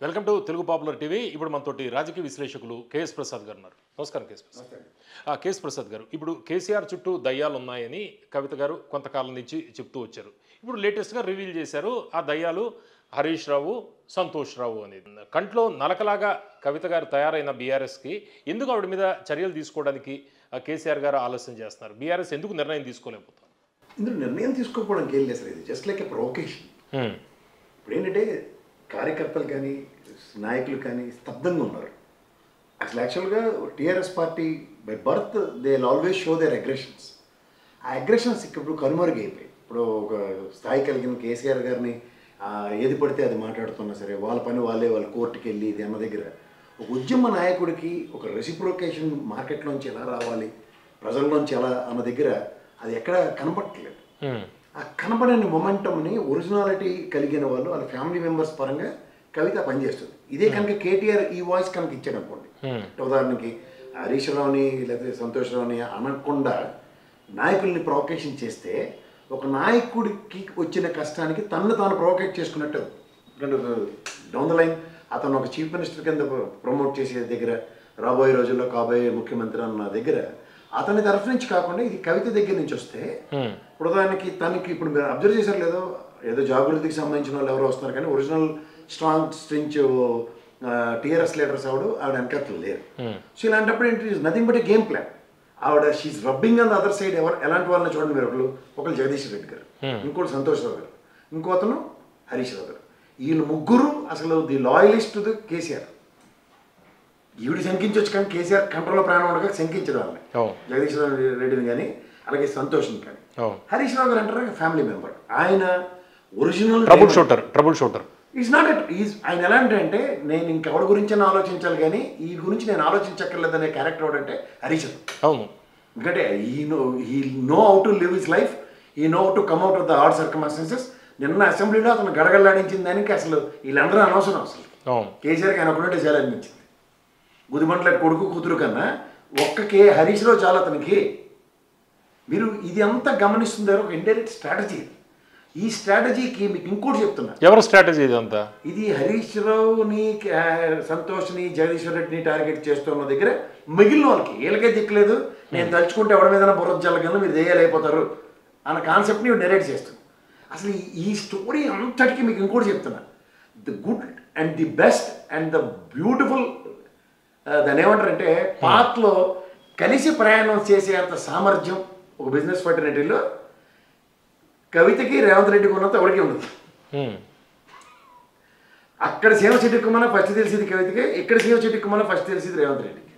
Welcome to Telugu popular TV. ఇప్పుడు మనతోటి రాజకీయ విశ్లేషకులు కేఎస్ ప్రసాద్ గారు ఉన్నారు. నమస్కారం కేఎస్ ప్రసాద్. కేఎస్ ప్రసాద్ గారు, ఇప్పుడు కేసీఆర్ చుట్టూ దయ్యాలు ఉన్నాయని కవిత గారు కొంతకాలం నుంచి చెప్తూ వచ్చారు. ఇప్పుడు లేటెస్ట్గా రివీల్ చేశారు ఆ దయ్యాలు హరీష్ రావు, సంతోష్ రావు అనేది. కంట్లో నలకలాగా కవిత గారు తయారైన బీఆర్ఎస్కి ఎందుకు ఆవిడ మీద చర్యలు తీసుకోవడానికి కేసీఆర్ గారు ఆలస్యం చేస్తున్నారు? బీఆర్ఎస్ ఎందుకు నిర్ణయం తీసుకోలేకపోతారు? ఇందులో నిర్ణయం తీసుకోకపోవడానికి ఏం లేదు సార్. ఇది జస్ట్ లైక్ ఎ ప్రొవొకేషన్. ఇప్పుడు ఏంటంటే కార్యకర్తలు కానీ నాయకులు కానీ స్తబ్దంగా ఉన్నారు. అసలు యాక్చువల్గా TRS party by birth they always show their aggressions. ఆ అగ్రెషన్స్ ఇప్పుడు కనుమరుగైపోయాయి. ఇప్పుడు ఒక స్థాయి కలిగిన కేసీఆర్ గారిని ఏది పడితే అది మాట్లాడుతున్నా సరే, వాళ్ళ పని వాళ్ళే, వాళ్ళ కోర్టుకి వెళ్ళి ఇది అన్న దగ్గర ఒక ఉద్యమ నాయకుడికి ఒక రెసిప్రొకేషన్ మార్కెట్లోంచి ఎలా రావాలి, ప్రజల్లోంచి ఎలా అన్న దగ్గర అది ఎక్కడ కనపడట్లేదు. ఆ కనపడని మొమెంటమ్ని ఒరిజినాలిటీ కలిగిన వాళ్ళు వాళ్ళ ఫ్యామిలీ మెంబర్స్ పరంగా కవిత పనిచేస్తుంది. ఇదే కనుక కేటీఆర్ ఈ వాయిస్ కనుక ఇచ్చాడు అనుకోండి, ఉదాహరణకి హరీష్ రావుని లేకపోతే సంతోష్ రావుని అనకుండా నాయకుల్ని ప్రొవొకేషన్ చేస్తే ఒక నాయకుడికి వచ్చిన కష్టానికి తను తాను ప్రొవొకేట్ చేసుకున్నట్టు. డౌన్ ద లైన్ అతను ఒక చీఫ్ మినిస్టర్ కింద ప్రమోట్ చేసే దగ్గర, రాబోయే రోజుల్లో కాబోయే ముఖ్యమంత్రి అన్న దగ్గర అతని తరఫు నుంచి కాకుండా ఇది కవిత దగ్గర నుంచి వస్తే, ఇప్పుడు దానికి తనకి ఇప్పుడు మీరు అబ్జర్వ్ చేశారు లేదో, ఏదో జాగృతికి సంబంధించిన వాళ్ళు ఎవరో వస్తున్నారు కానీ ఒరిజినల్ స్ట్రాంగ్ స్ట్రించ్ టీఆర్ఎస్ లీడర్స్ ఆవిడ వెనకట్లు లేరు. సో ఇలాంటప్పుడు ఏంటి, is nothing but a game plan. ఆవిడ she's rubbing on the other side. ఎలాంటి వాళ్ళని చూడండి మీరు, ఒకళ్ళు జగదీష్ రెడ్డి గారు, ఇంకోటి సంతోష్ రావు గారు, ఇంకో అతను హరీష్ రావు గారు. వీళ్ళు ముగ్గురు అసలు ది లాయలిస్ట్ ది కేసీఆర్. ఈవిడ శంకించవచ్చు కానీ కేసీఆర్ కంట్రోల్లో ప్రాణం ఉండగా శంకించడం వాళ్ళని, జగదీష్ రెడ్డిని కానీ అలాగే సంతోష్ని కానీ. హరీష్ రావు గారు అంటారు ఫ్యామిలీ మెంబర్. ఆయన original trouble shooter. Is not is ఆయన ఎలా అంటే నేను ఇంకెవరి గురించి ఆలోచించాలి కానీ ఈ గురించి నేను ఆలోచించక్కర్లేదనే క్యారెక్టర్ ఎవడంటే హరీష్ రావు. అవును, ఎందుకంటే he know how to live his life, he know how to come out of the hard circumstances. నిన్న అసెంబ్లీలో అతను గడగడలాడించిన దానికి అసలు వీళ్ళందరూ అనవసరం. అసలు కేసీఆర్కి ఆయన ఒకటే చాలా అనిపించింది. గుదిబంట్ల కొడుకు కూతురు కన్నా ఒక్కకే హరీష్ రావు చాలా అతనికి. మీరు ఇది అంతా గమనిస్తుందారు, ఒక ఇండైరెక్ట్ స్ట్రాటజీ. ఈ స్ట్రాటజీకి మీకు ఇంకోటి చెప్తున్నా. ఎవరు స్ట్రాటజీ ఇదంతా? ఇది హరీష్ రావుని, సంతోష్ని, జగదీశ్వర్ రెడ్డిని టార్గెట్ చేస్తున్న దగ్గర మిగిలిన వాళ్ళకి వీళ్ళకే దిక్కులేదు, నేను తలుచుకుంటే ఎవరి మీద బుర్ర జల్లగలను మీరు దెయ్యాలైపోతారు అన్న కాన్సెప్ట్ని నెరేట్ చేస్తుంది. అసలు ఈ స్టోరీ అంతటికి మీకు ఇంకోటి చెప్తున్నా. The good and the best and the beautiful, దాన్ని ఏమంటారంటే పాత్లో కలిసి ప్రయాణం చేసేంత సామర్థ్యం ఒక బిజినెస్ ఫర్టిలిటీలో కవితకి రేవంత్ రెడ్డికి ఉన్నంత ఎవరికి ఉండదు. అక్కడ సీమ చెట్టుకుమన్నా ఫస్ట్ తెలిసింది కవితకి, ఇక్కడ సీమ చెట్టుకుమన్నా ఫస్ట్ తెలిసింది రేవంత్ రెడ్డికి.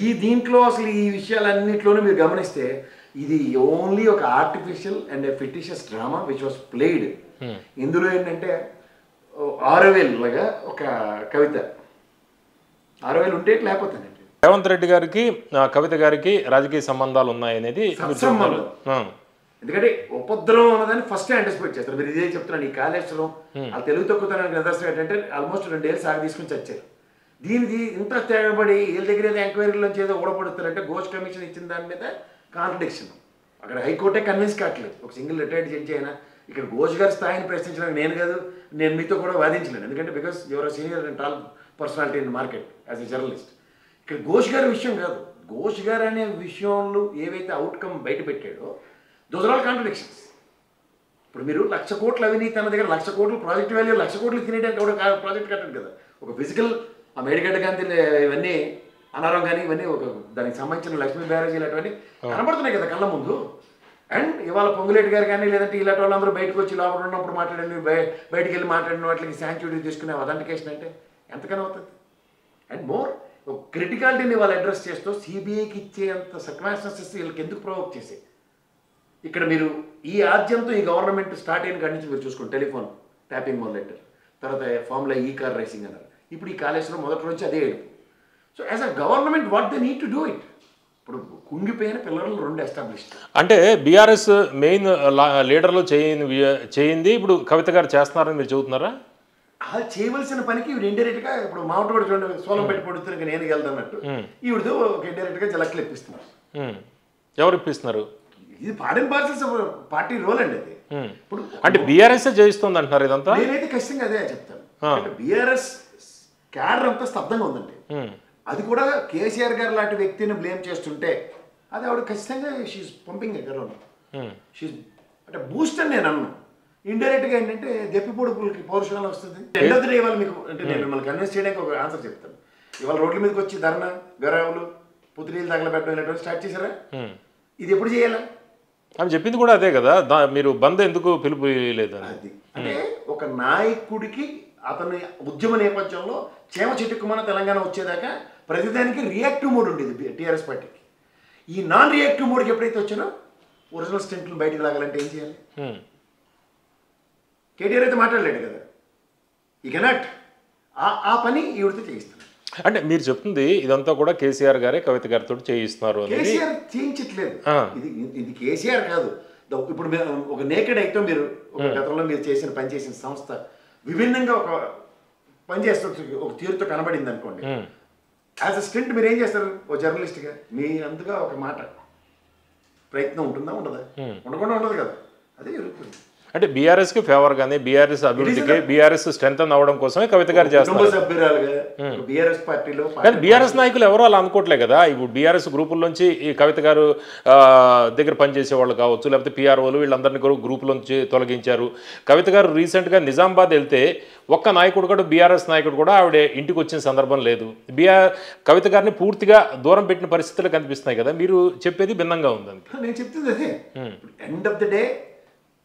ఈ దీంట్లో అసలు ఈ విషయాలన్నింటిలోనూ మీరు గమనిస్తే ఇది ఓన్లీ ఒక artificial and a fictitious drama which was played. ఇందులో ఏంటంటే 6,000 లాగా ఒక కవిత 6,000 ఉంటే లేకపోతే రేవంత్ రెడ్డి గారికి కవిత గారికి రాజకీయ సంబంధాలు ఉన్నాయనేది. ఎందుకంటే ఉపద్రవం అన్నదాన్ని ఫస్ట్ యాంటిసిపేట్ చేస్తారు. మీరు ఇదే చెప్తున్నాను. ఈ కాళేశ్వరం ఆ తెలుగు తక్కువతనానికి నిదర్శనం ఏంటంటే ఆల్మోస్ట్ 2 ఏళ్ళు సాగు తీసుకుని చచ్చారు. దీనికి ఇంత తేగబడి వీళ్ళ దగ్గర ఏదో ఎంక్వైరీలోంచి ఏదో ఊడపడుతారంటే ఘోష్ కమిషన్ ఇచ్చిన దాని మీద కాంట్రడిక్షన్. అక్కడ హైకోర్టే కన్విన్స్ కావట్లేదు. ఒక సింగిల్ రిటైర్డ్ జడ్జి అయినా ఇక్కడ ఘోష్ గారి స్థాయిని ప్రశ్నించడానికి నేను కాదు, నేను మీతో కూడా వాదించలేను. ఎందుకంటే because your senior and tall personality in market as a journalist. ఇక్కడ ఘోష్ గారి విషయం కాదు. ఘోష్ గారు అనే విషయంలో ఏవైతే అవుట్కమ్ బయట పెట్టాడో దోస్ ఆర్ ఆల్ కాంట్రడిక్షన్స్. ఇప్పుడు మీరు 1,00,000 కోట్ల అవినీతి అన్న దగ్గర 1,00,000 కోట్లు ప్రాజెక్ట్ వాల్యూ 1,00,000 కోట్లు తినేయడానికి ఒక ప్రాజెక్ట్ కట్టాడు కదా. ఒక ఫిజికల్ ఆ మేడిగడ్డ కాంతి ఇవన్నీ అనారం కానీ ఇవన్నీ ఒక దానికి సంబంధించిన లక్ష్మీ బ్యారేజీలు అటువంటి కనబడుతున్నాయి కదా కళ్ళ ముందు. అండ్ ఇవాళ పొంగులేటి గారు కానీ లేదంటే ఇలాంటి వాళ్ళందరూ బయటకు వచ్చి లోపల ఉన్నప్పుడు మాట్లాడండి, బయటికి వెళ్ళి మాట్లాడిన వాటికి శాంక్చురీ తీసుకునే అథెంటికేషన్ అంటే ఎంతకన్నా అవుతుంది. అండ్ మోర్ క్రిటికాలిటీని వాళ్ళు అడ్రస్ చేస్తూ సిబిఐకి ఇచ్చేంత సర్కమ్స్టాన్సెస్ వీళ్ళకి ఎందుకు ప్రొవోక్ చేసే. ఇక్కడ మీరు ఈ ఆద్యంతో ఈ గవర్నమెంట్ స్టార్ట్ అయిన కాడి నుంచి మీరు చూసుకోండి. టెలిఫోన్ ట్యాపింగ్ మొదలెట్టారు, తర్వాత ఫార్ములా ఈ కార్ రేసింగ్ అన్నారు, ఇప్పుడు ఈ కాళేశ్వరం మొదటి నుంచి అదే ఏడుపు. So as a government what they need to do it. ఇప్పుడు కుంగిపోయిన పిల్లలు 2 ఎస్టాబ్లిష్డ్ అంటే బీఆర్ఎస్ మెయిన్ లీడర్లో చేయింది ఇప్పుడు కవిత గారు చేస్తున్నారని మీరు చెబుతున్నారా? అది చేయవలసిన పనికి ఇవి ఇండైరెక్ట్గా ఇప్పుడు మామూలు కూడా చూడండి, సోలం పెట్టి పొడుతున్న నేను వెళ్తాన్నట్టు ఈవిడతో ఒక ఇండైరెక్ట్గా జలక్లు ఇప్పిస్తున్నారు. ఎవరు ఇప్పిస్తున్నారు? ఇది part and parcels party role అండి అది. ఇప్పుడు అంటే బీఆర్ఎస్ చేయిస్తుంది అంటున్నారు ఇదంతా. నేనైతే ఖచ్చితంగా అదే చెప్తాను. బీఆర్ఎస్ క్యాడర్ అంతా స్తబ్దంగా ఉందండి. అది కూడా కేసీఆర్ గారు లాంటి వ్యక్తిని బ్లేమ్ చేస్తుంటే అది ఆవిడ ఖచ్చితంగా షీఈ్ పంపింగ్ ఎగర్ షీఈ్ అంటే బూస్ట్ అని నేను అన్నాను. ఇండైరెక్ట్గా ఏంటంటే దెప్పిపొడుపులకి పౌరుషాలు వస్తుంది. ఎండ్ ఆఫ్ ది డే ఇవాళ మీకు అంటే నేను మిమ్మల్ని కన్విన్స్ చేయడానికి ఒక ఆన్సర్ చెప్తాను. ఇవాళ రోడ్ల మీదకి వచ్చి ధర్నా గరావులు పుత్రీలు తగలబెట్టడం ఇలాంటివి స్టార్ట్ చేశారా? ఇది ఎప్పుడు చేయాలా? ఆమె చెప్పింది కూడా అదే కదా, మీరు బంద్ ఎందుకు పిలుపు లేదు అది. అంటే ఒక నాయకుడికి అతని ఉద్యమ నేపథ్యంలో చేమ చెట్టుకుమన్న తెలంగాణ వచ్చేదాకా ప్రతిదానికి రియాక్టివ్ మోడ్ ఉండేది టీఆర్ఎస్ పార్టీకి. ఈ నాన్ రియాక్టివ్ మోడ్కి ఎప్పుడైతే వచ్చానో ఒరిజినల్ స్టెంట్లు బయటకు లాగాలంటే ఏం చేయాలి? కేటీఆర్ అయితే మాట్లాడలేడు కదా, ఈ కెనాట్ ఆ పని ఈవిడితో చేయిస్తాను. అంటే మీరు చెప్తుంది ఇదంతా కూడా కేసీఆర్ గారే కవిత గారితో చేయిస్తున్నారు. కేసీఆర్ చేయించట్లేదు, ఇది కేసీఆర్ కాదు. ఇప్పుడు ఒక నేకెడ్ ఐటమ్ మీరు ఒక గతంలో మీరు పని చేసిన సంస్థ విభిన్నంగా ఒక పని చేస్తూ ఒక తీరుతో కనబడింది అనుకోండి. యాజ్ అ స్టెంట్ మీరు ఏం చేస్తారు? ఓ జర్నలిస్ట్గా మీ అంతగా ఒక మాట ప్రయత్నం ఉంటుందా? ఉండదా? ఉండకుండా ఉండదు కదా, అదే జరుగుతుంది. అంటే బీఆర్ఎస్కి ఫేవర్ గానీ బీఆర్ఎస్ అభివృద్ధికి బీఆర్ఎస్ స్ట్రెంగ్ అవడం కోసమే కవిత గారు చేస్తారు. బీఆర్ఎస్ పార్టీలో కానీ బీఆర్ఎస్ నాయకులు ఎవరో అలా అనుకోవట్లే కదా. ఇప్పుడు బీఆర్ఎస్ గ్రూపుల్లోంచి ఈ కవిత గారు దగ్గర పనిచేసే వాళ్ళు కావచ్చు, లేకపోతే పీఆర్ఓలు వీళ్ళందరినీ కూడా గ్రూపులోంచి తొలగించారు. కవిత గారు రీసెంట్గా నిజామాబాద్ వెళ్తే ఒక్క నాయకుడు కూడా బీఆర్ఎస్ నాయకుడు కూడా ఆవిడ ఇంటికి వచ్చిన సందర్భం లేదు. కవిత గారిని పూర్తిగా దూరం పెట్టిన పరిస్థితులు కనిపిస్తున్నాయి కదా. మీరు చెప్పేది భిన్నంగా ఉందని నేను చెప్తుంది అదే. ఎండ్ ఆఫ్ ద డే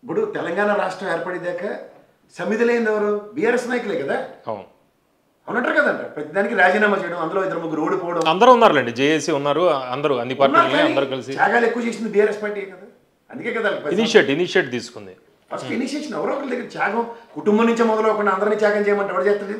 ఇప్పుడు తెలంగాణ రాష్ట్రం ఏర్పడేదాకా సమిధి లేని ఎవరు? బీఆర్ఎస్ నాయకులే కదా. అవునంటారు కదంట. ప్రతిదానికి రాజీనామా చేయడం, అందులో 2-3 ఓడిపోవడం. అందరూ ఉన్నారులేండి, జేఏసీ ఉన్నారు, అందరూ అన్ని పార్టీలు అందరూ కలిసి త్యాగాలు ఎక్కువ చేసింది బీఆర్ఎస్ పార్టీ కదా. అందుకే కదా ఇనిషియేట్ తీసుకుంది. ఫస్ట్ ఇనిషియేషన్ ఎవరో ఒకరి దగ్గర త్యాగం కుటుంబం నుంచే మొదలవకుండా అందరినీ త్యాగం చేయమంటే ఎవరు చేస్తుంది?